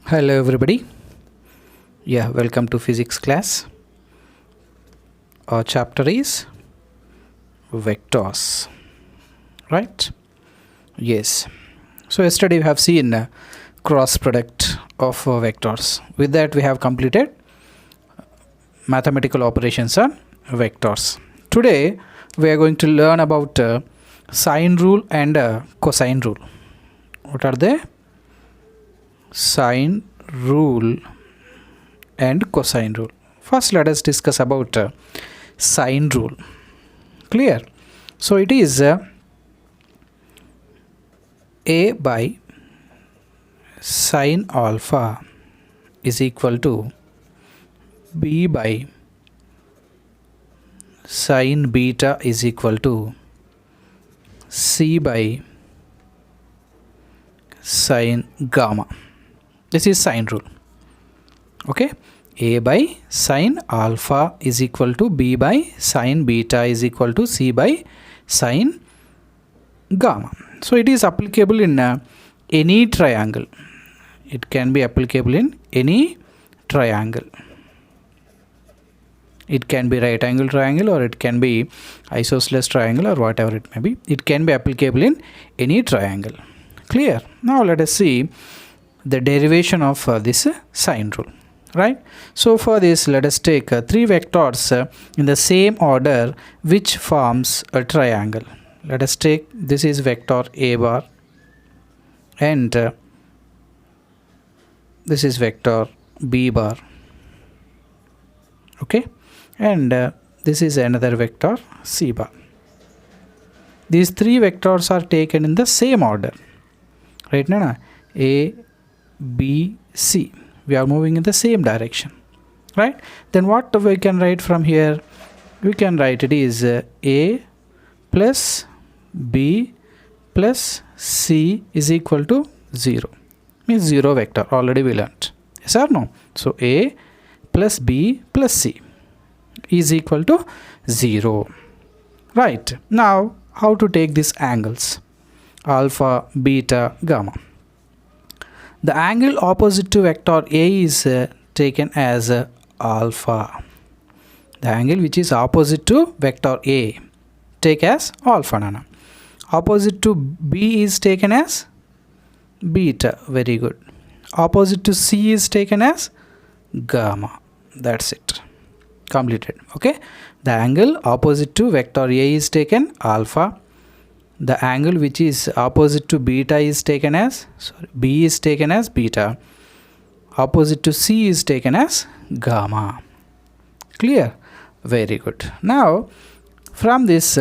Hello everybody. Welcome to physics class. Our chapter is vectors, right? Yes. So yesterday we have seen cross product of vectors. With that we have completed mathematical operations on vectors. Today we are going to learn about sine rule and cosine rule. What are they? Sine rule and cosine rule. First let us discuss about sine rule. Clear? So it is a by sine alpha is equal to b by sine beta is equal to c by sine gamma. This is sine rule. Okay, a by sine alpha is equal to b by sine beta is equal to c by sine gamma. So it is applicable in any triangle. It can be applicable in any triangle. It can be right angle triangle, or it can be isosceles triangle, or whatever it may be. It can be applicable in any triangle. Clear? Now let us see the derivation of this sine rule, right? So for this let us take three vectors in the same order which forms a triangle. Let us take, this is vector a bar, and this is vector b bar, okay, and this is another vector c bar. These three vectors are taken in the same order, right? Now a, b, c, we are moving in the same direction, right? Then what we can write from here? We can write it is a plus b plus c is equal to 0, means 0 vector. Already we learnt, yes or no? So a plus b plus c is equal to 0, right? Now how to take these angles? Alpha, beta, gamma. The angle opposite to vector a is taken as alpha. The angle which is opposite to vector a, take as alpha. Nana. Opposite to b is taken as beta. Very good. Opposite to c is taken as gamma. That's it. Completed. Okay. The angle opposite to vector a is taken alpha. The angle which is opposite to beta is taken as, b is taken as beta. Opposite to c is taken as gamma. Clear? Very good. Now from this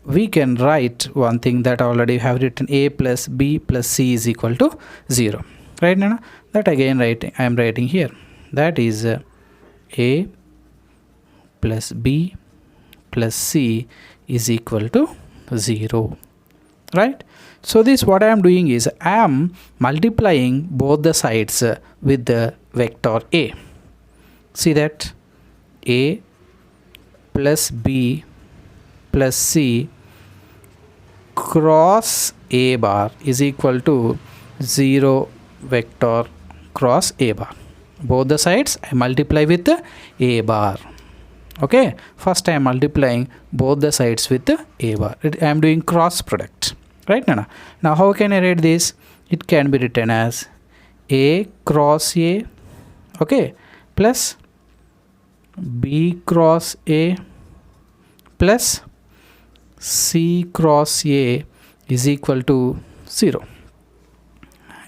we can write one thing that already have written, a plus b plus c is equal to 0. Right now that again I am writing here. That is a plus b plus c is equal to 0. Right? So this what I am doing is I am multiplying both the sides with the vector a. See that a plus b plus c cross a bar is equal to 0 vector cross a bar. Both the sides I multiply with the a bar. Okay, first I am multiplying both the sides with the a bar. I am doing cross product. Right? Now how can I write this? It can be written as a cross a, okay, plus b cross a plus c cross a is equal to 0.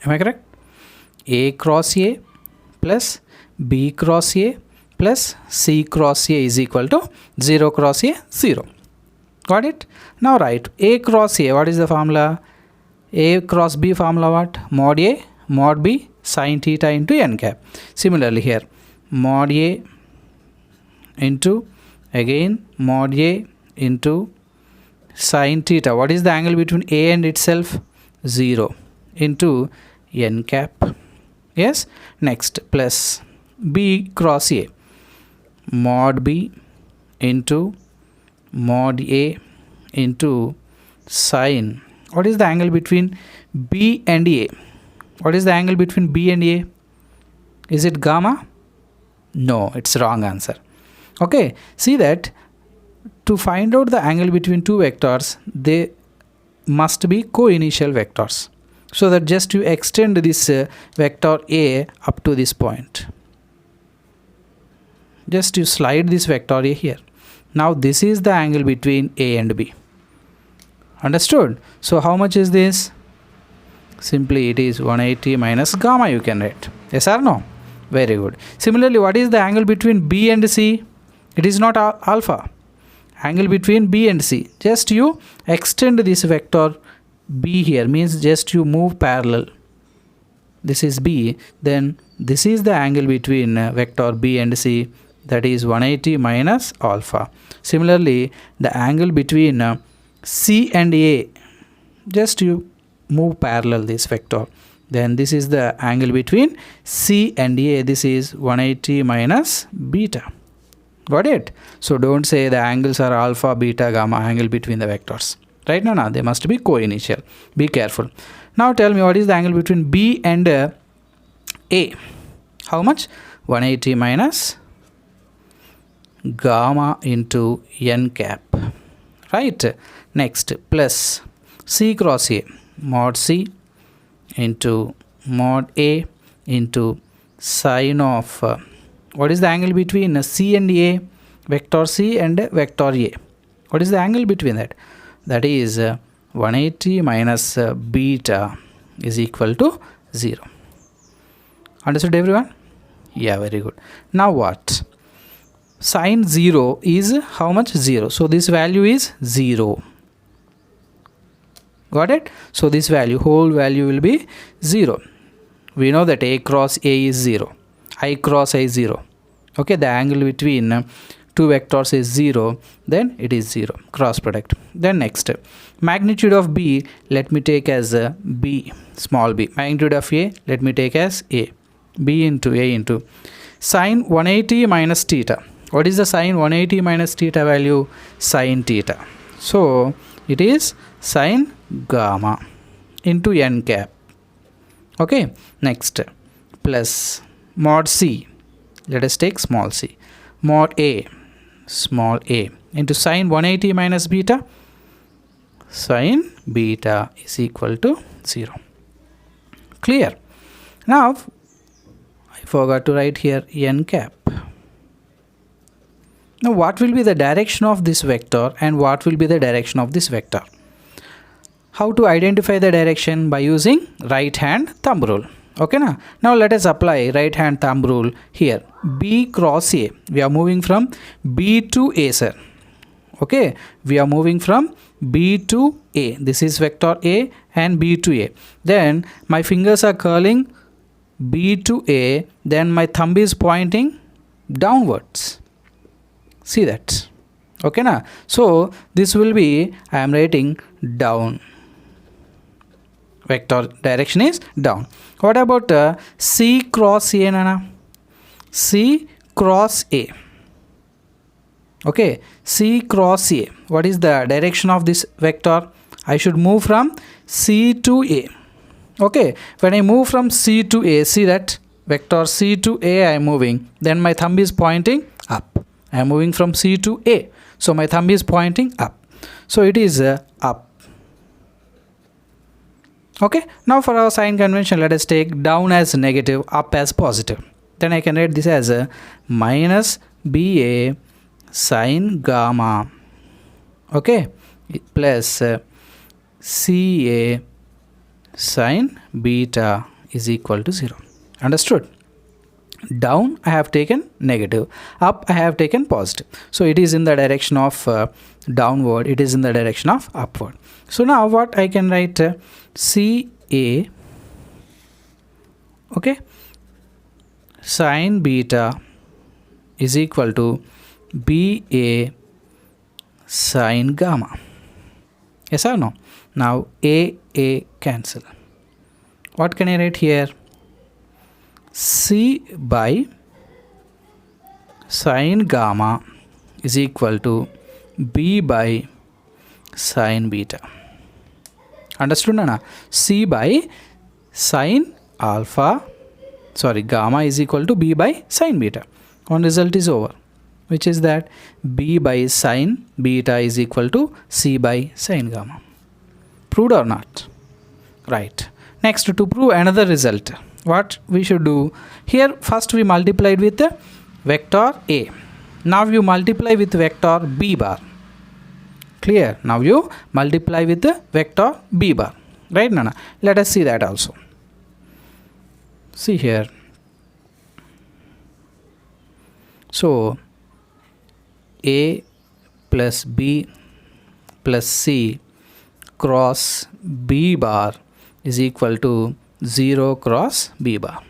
Am I correct? A cross a plus b cross a plus c cross a is equal to 0 cross a, 0. Got it? Now write a cross a. What is the formula? A cross b formula what? Mod a mod b sine theta into n cap. Similarly here mod a into again mod a into sine theta. What is the angle between a and itself? 0 into n cap. Yes. Next plus b cross a mod b into mod a into sine. What is the angle between b and a? What is the angle between b and a? Is it gamma? No, it's wrong answer. Okay, see that to find out the angle between two vectors, they must be co-initial vectors. So that just you extend this vector A up to this point. Just you slide this vector A here. Now this is the angle between A and B. Understood? So how much is this? Simply it is 180 minus gamma, you can write. Yes or no? Very good. Similarly, what is the angle between B and C? It is not alpha. Angle between B and C. Just you extend this vector B here, means just you move parallel. This is B. Then this is the angle between vector B and C. That is 180 minus alpha. Similarly, the angle between C and A. Just you move parallel this vector. Then this is the angle between C and A. This is 180 minus beta. Got it? So don't say the angles are alpha, beta, gamma angle between the vectors. Right? No, they must be co-initial. Be careful. Now tell me what is the angle between B and A. How much? 180 minus gamma into n cap. Right? Next, plus C cross A. Mod C into mod A into sine of what is the angle between C and A? Vector C and vector A. What is the angle between that? That is 180 minus beta is equal to 0. Understood everyone? Yeah, very good. Now what? Sine 0 is how much? 0. So this value is 0. Got it? So this value, whole value will be 0. We know that A cross A is 0. I cross I is 0. Okay, the angle between two vectors is 0, then it is 0, cross product. Then next, magnitude of B, let me take as B, small b. Magnitude of A, let me take as A. B into A into sine 180 minus theta. What is the sine 180 minus theta value? Sine theta. So it is sine gamma into n cap. Okay, next, plus mod C, let us take small c, mod A, small a, into sine 180 minus beta. Sine beta is equal to 0. Clear? Now I forgot to write here n cap. Now what will be the direction of this vector and what will be the direction of this vector? How to identify the direction? By using right hand thumb rule. Okay, now let us apply right hand thumb rule here. B cross A, we are moving from B to A, sir. Okay, we are moving from B to A. This is vector A and B to A. Then my fingers are curling B to A, then my thumb is pointing downwards. See that? Okay, so this will be, I am writing down. Vector direction is down. What about C cross A, Nana? C cross A. Okay, C cross A. What is the direction of this vector? I should move from C to A. Okay, when I move from C to A, see that vector C to A I am moving. Then my thumb is pointing up. I am moving from C to A. So my thumb is pointing up. So it is up. Okay, now for our sign convention, let us take down as negative, up as positive. Then I can write this as a minus BA sine gamma. Okay, plus CA sine beta is equal to 0. Understood? Down I have taken negative, up I have taken positive. So it is in the direction of downward, it is in the direction of upward. So now what I can write, CA, okay, sine beta is equal to BA sine gamma. Yes or no? Now A cancel. What can I write here? C by sine gamma is equal to B by sine beta. Understood, Nana? C by sine alpha gamma is equal to b by sine beta. One result is over, which is that b by sine beta is equal to c by sine gamma. Proved or not? Right. Next, to prove another result, what we should do here, first we multiplied with the vector a. Now you multiply with vector b bar. Clear? Now you multiply with the vector b bar. Right, Nana? Let us see that also. See here. So a plus b plus c cross b bar is equal to 0 cross b bar.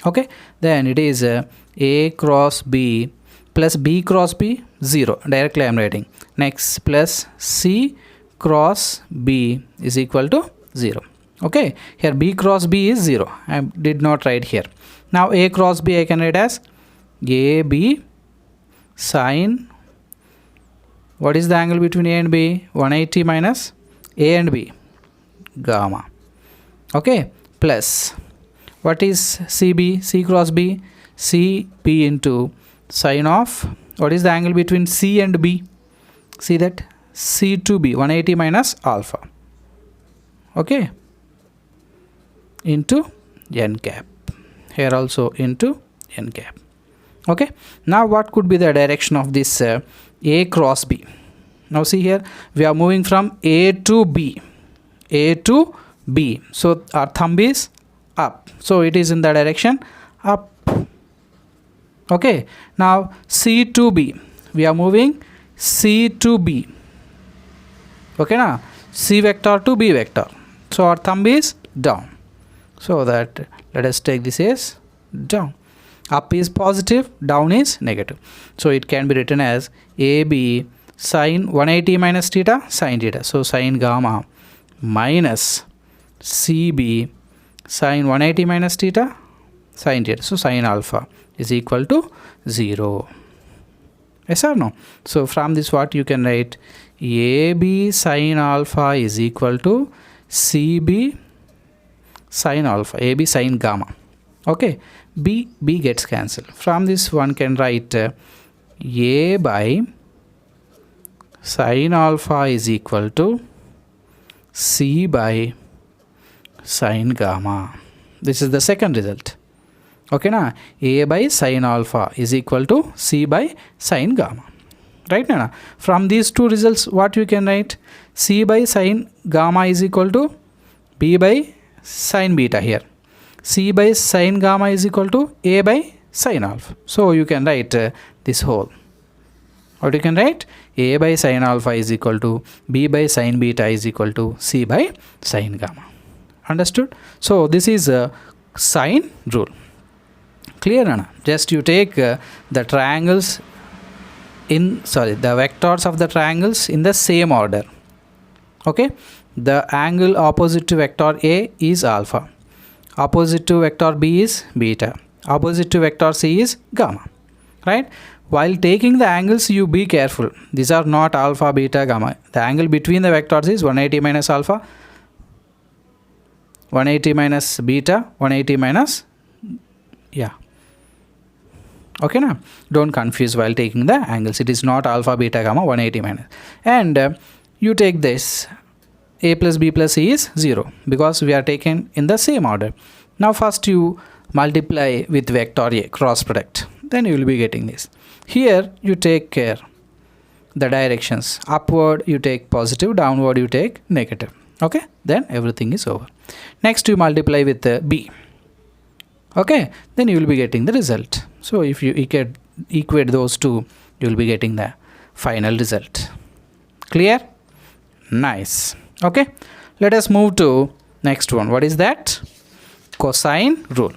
Okay, then it is a cross b plus b cross b, 0. Directly I am writing. Next, plus c cross b is equal to 0. Okay, here b cross b is 0. I did not write here. Now a cross b I can write as ab sine. What is the angle between a and b? 180 minus a and b, gamma. Okay, plus what is cb? C cross b, cb into sine of, what is the angle between c and b? See that, c to b, 180 minus alpha. Okay, into n cap. Here also into n cap. Okay, now what could be the direction of this a cross b? Now see here, we are moving from a to b. A to b. So our thumb is up. So it is in the direction up. Okay, now c to b. We are moving c to b. Okay, now c vector to b vector. So our thumb is down. So that let us take this as down. Up is positive, down is negative. So it can be written as AB sine 180 minus theta sine theta. So sine gamma minus CB sine 180 minus theta sine theta. So sine alpha is equal to 0. Yes or no? So from this what you can write, AB sine alpha is equal to CB sine alpha, AB sine gamma. Okay, b gets cancelled. From this one can write a by sine alpha is equal to c by sine gamma. This is the second result. Okay, na, a by sine alpha is equal to c by sine gamma. Right, na? From these two results what you can write, c by sine gamma is equal to b by sine beta. Here c by sine gamma is equal to a by sine alpha. So you can write this whole. What you can write, a by sine alpha is equal to b by sine beta is equal to c by sine gamma. Understood? So this is sine rule. Clear, Anna? Just you take the triangles in, the vectors of the triangles in the same order. Okay, the angle opposite to vector a is alpha, opposite to vector b is beta, opposite to vector c is gamma. Right? While taking the angles, you be careful. These are not alpha, beta, gamma. The angle between the vectors is 180 minus alpha, 180 minus beta, 180 minus, yeah. Okay, now don't confuse while taking the angles. It is not alpha, beta, gamma, 180 minus. And you take this, a plus b plus c is 0 because we are taken in the same order. Now first you multiply with vector a, cross product. Then you will be getting this. Here you take care the directions. Upward you take positive, downward you take negative. Okay, then everything is over. Next you multiply with b. Okay, then you will be getting the result. So if you equate those two, you will be getting the final result. Clear? Nice. Okay, let us move to next one. What is that? Cosine rule.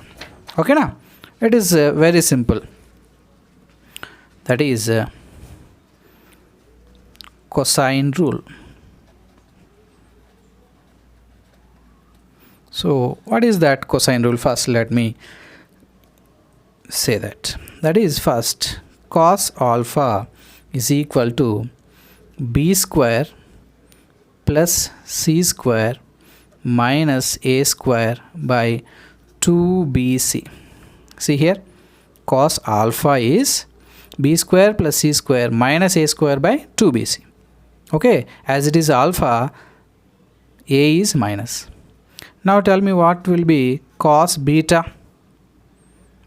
Okay, now it is very simple. That is cosine rule. So what is that cosine rule? First let me say that. That is, first cos alpha is equal to b square plus c square minus a square by 2bc. See here, cos alpha is b square plus c square minus a square by 2bc. Okay, as it is alpha, a is minus. Now tell me what will be cos beta.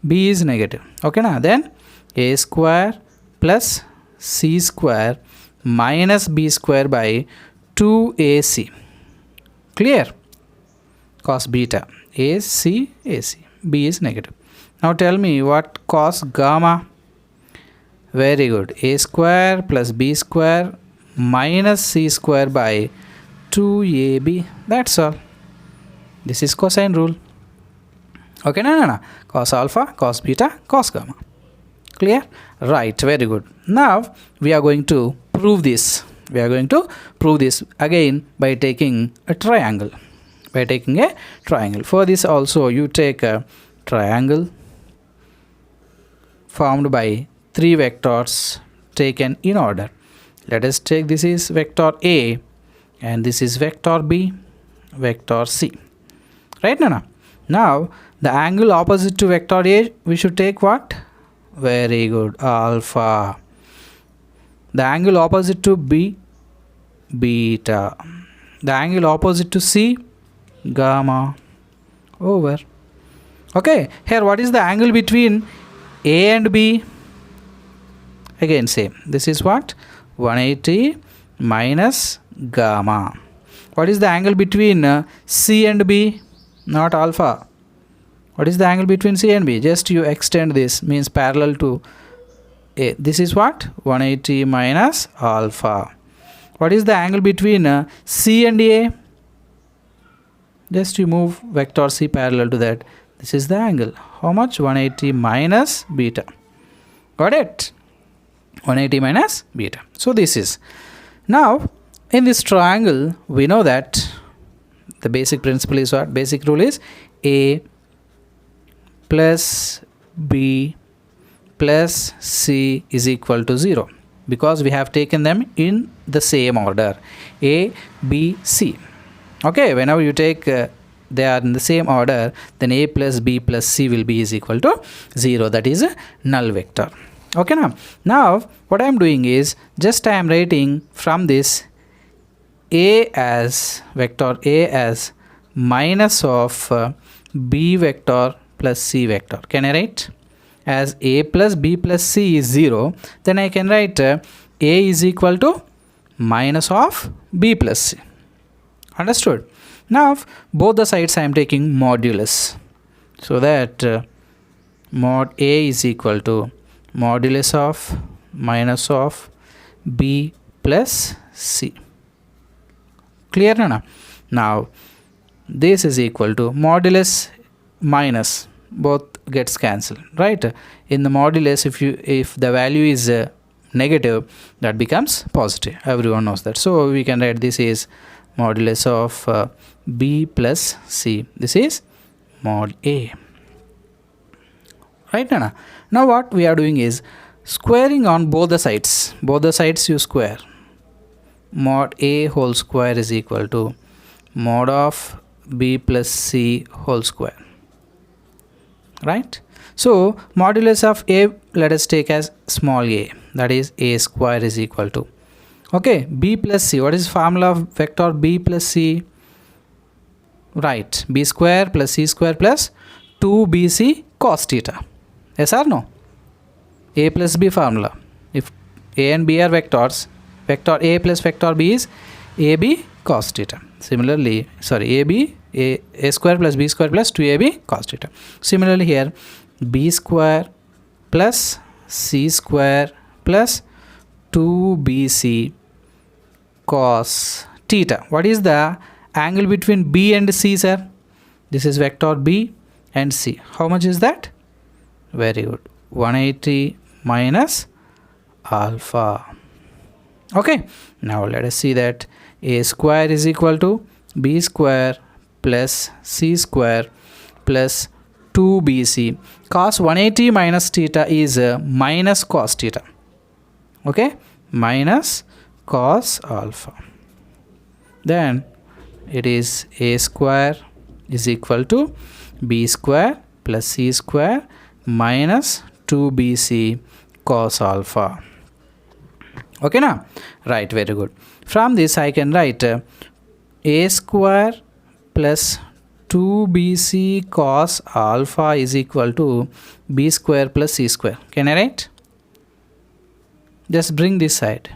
B is negative. Okay, now then a square plus c square minus b square by 2ac. Clear? Cos beta, ac, ac. B is negative. Now tell me what cos gamma. Very good. A square plus b square minus c square by 2ab. That's all. This is cosine rule. Okay, no. Cos alpha, cos beta, cos gamma. Clear? Right, very good. Now we are going to prove this. We are going to prove this again by taking a triangle. For this also you take a triangle formed by three vectors taken in order. Let us take, this is vector A and this is vector B, vector C. Right, Nana? Now the angle opposite to vector A, we should take what? Very good, alpha. The angle opposite to B, beta. The angle opposite to C, gamma. Over. Okay, here what is the angle between A and B? Again same. This is what? 180 minus gamma. What is the angle between C and B? Not alpha. What is the angle between C and B? Just you extend this, means parallel to A. This is what? 180 minus alpha. What is the angle between C and A? Just you move vector C parallel to that. This is the angle. How much? 180 minus beta. Got it? 180 minus beta. So this is. Now in this triangle we know that the basic principle is what? Basic rule is A plus B plus C is equal to 0, because we have taken them in the same order, A, B, C. Okay, whenever you take they are in the same order, then A plus B plus C will be is equal to 0. That is a null vector. Okay, now what I am doing is just I am writing from this A as vector A as minus of B vector plus C vector. Can I write? As A plus B plus C is 0, then I can write A is equal to minus of B plus C. Understood? Now both the sides I am taking modulus, so that mod A is equal to modulus of minus of B plus C. Clear na? Now this is equal to modulus minus, both gets cancelled, right? In the modulus, if the value is negative, that becomes positive. Everyone knows that. So we can write this is modulus of B plus C. This is mod A. Right, Nana? Now what we are doing is squaring on both the sides. Both the sides you square. Mod A whole square is equal to mod of B plus C whole square. Right? So modulus of A, let us take as small a, that is A square is equal to, okay, B plus C. What is formula of vector B plus C? Right, B square plus C square plus 2BC cos theta. Yes or no? A plus B formula. If A and B are vectors, vector A plus vector B is AB cos theta. Similarly, sorry, A square plus B square plus 2AB cos theta. Similarly here, B square plus C square plus 2BC cos theta. What is the angle between B and C, sir? This is vector B and C. How much is that? Very good. 180 minus alpha. Okay. Now let us see that A square is equal to B square plus C square plus 2BC. Cos 180 minus theta is minus cos theta. Okay. Minus cos alpha. Then it is A square is equal to B square plus C square minus 2bc cos alpha. Okay now? Right, very good. From this I can write a square plus 2bc cos alpha is equal to b square plus c square. Can I write? Just bring this side.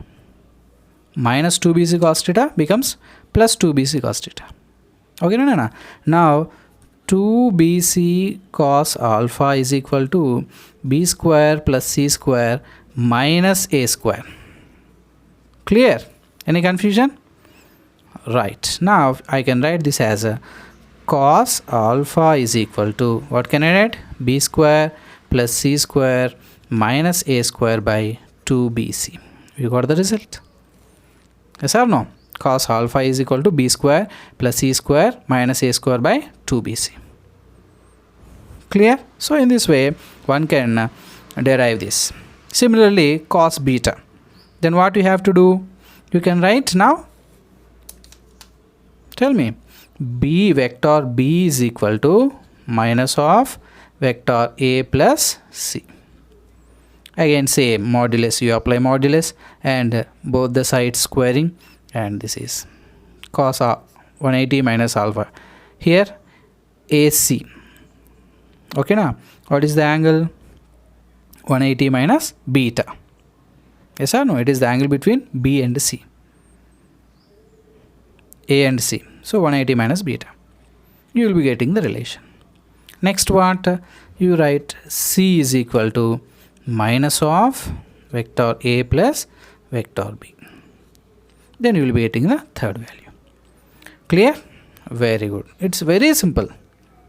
Minus 2bc cos theta becomes plus 2bc cos theta. Okay, no. Now 2bc cos alpha is equal to b square plus c square minus a square. Clear? Any confusion? Right. Now I can write this as a cos alpha is equal to, what can I write? B square plus c square minus a square by 2bc. You got the result? Yes or no? Cos alpha is equal to b square plus c square minus a square by 2bc. Clear? So in this way one can derive this. Similarly, cos beta. Then what you have to do? You can write now. Tell me. B vector b is equal to minus of vector a plus c. Again same modulus, you apply modulus and both the sides squaring, and this is cos 180 minus alpha. Here AC. Okay now, what is the angle? 180 minus beta. Yes or no? It is the angle between B and C. A and C. So 180 minus beta. You will be getting the relation. Next what? You write C is equal to minus of vector A plus vector B. Then you will be getting the third value. Clear? Very good. It's very simple.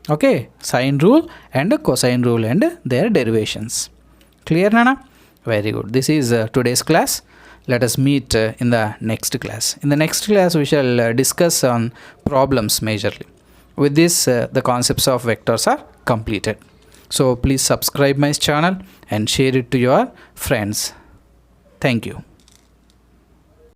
Okay, sine rule and cosine rule and their derivations. Clear, Nana? Very good. This is today's class. Let us meet in the next class. In the next class, we shall discuss on problems majorly. With this, the concepts of vectors are completed. So please subscribe my channel and share it to your friends. Thank you.